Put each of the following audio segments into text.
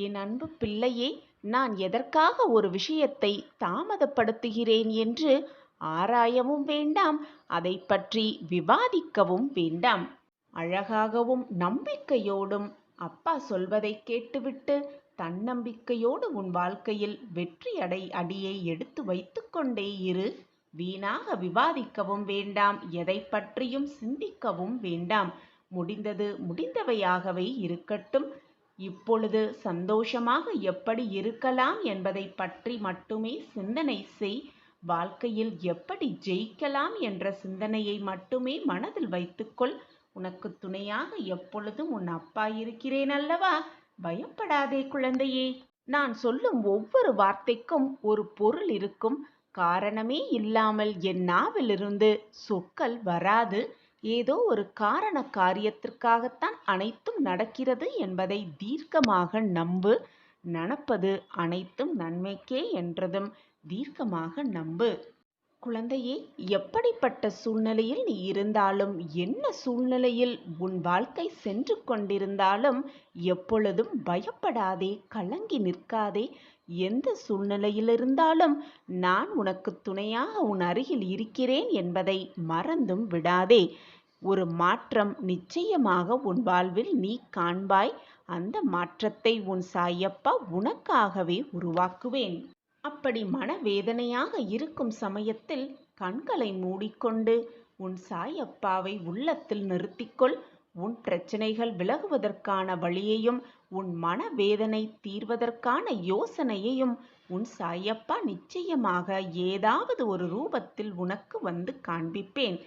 என் அன்பு பிள்ளையே, நான் எதற்காக ஒரு விஷயத்தை தாமதப்படுத்துகிறேன் என்று ஆராயவும் வேண்டாம், அதை பற்றி விவாதிக்கவும் வேண்டாம். அழகாகவும் நம்பிக்கையோடும் அப்பா சொல்வதை கேட்டுவிட்டு தன்னம்பிக்கையோடு உன் வாழ்க்கையில் வெற்றி அடியை எடுத்து வைத்து கொண்டே இரு. வீணாக விவாதிக்கவும் வேண்டாம், எதை பற்றியும் சிந்திக்கவும் வேண்டாம். முடிந்தது முடிந்தவையாகவே இருக்கட்டும். இப்பொழுது சந்தோஷமாக எப்படி இருக்கலாம் என்பதை பற்றி மட்டுமே சிந்தனை செய். வாழ்க்கையில் எப்படி ஜெயிக்கலாம் என்ற சிந்தனையை மட்டுமே மனதில் வைத்துக்கொள். உனக்கு துணையாக எப்பொழுதும் உன் அப்பா இருக்கிறேன் அல்லவா? பயப்படாதே குழந்தையே. நான் சொல்லும் ஒவ்வொரு வார்த்தைக்கும் ஒரு பொருள் இருக்கும். காரணமே இல்லாமல் என் நாவிலிருந்து சொற்கள் வராது. ஏதோ ஒரு காரண காரியத்திற்காகத்தான் அனைத்தும் நடக்கிறது என்பதை தீர்க்கமாக நம்பு. நடப்பது அனைத்தும் நன்மைக்கே என்றதும் தீர்க்கமாக நம்பு. குழந்தையே, எப்படிப்பட்ட சூழ்நிலையில் நீ இருந்தாலும், என்ன சூழ்நிலையில் உன் வாழ்க்கை சென்று கொண்டிருந்தாலும் எப்பொழுதும் பயப்படாதே, கலங்கி நிற்காதே. எந்த சூழ்நிலையில் இருந்தாலும் நான் உனக்கு துணையாக உன் அருகில் இருக்கிறேன் என்பதை மறந்தும் விடாதே. ஒரு மாற்றம் நிச்சயமாக உன் வாழ்வில் நீ காண்பாய். அந்த மாற்றத்தை உன் சாயப்பா உனக்காகவே உருவாக்குவேன். அப்படி மனவேதனையாக இருக்கும் சமயத்தில் கண்களை மூடிக்கொண்டு உன் சாயப்பாவை உள்ளத்தில் நிறுத்திக்கொள். உன் பிரச்சனைகள் விலகுவதற்கான வழியையும் உன் மனவேதனை தீர்வதற்கான யோசனையையும் உன் சாயப்பா நிச்சயமாக ஏதாவது ஒரு ரூபத்தில் உனக்கு வந்து காண்பிப்பேன்.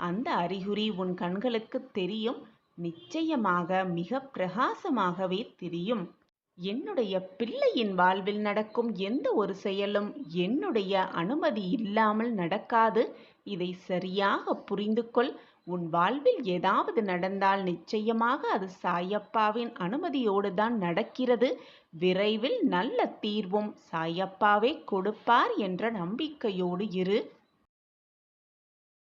அந்த அறிகுறி உன் கண்களுக்கு தெரியும். நிச்சயமாக மிக பிரகாசமாகவே தெரியும். என்னுடைய பிள்ளையின் வாழ்வில் நடக்கும் எந்த ஒரு செயலும் என்னுடைய அனுமதி இல்லாமல் நடக்காது. இதை சரியாக புரிந்து கொள். உன் வாழ்வில் ஏதாவது நடந்தால் நிச்சயமாக அது சாயப்பாவின் அனுமதியோடு தான் நடக்கிறது. விரைவில் நல்ல தீர்வும் சாயப்பாவே கொடுப்பார் என்ற நம்பிக்கையோடு இரு.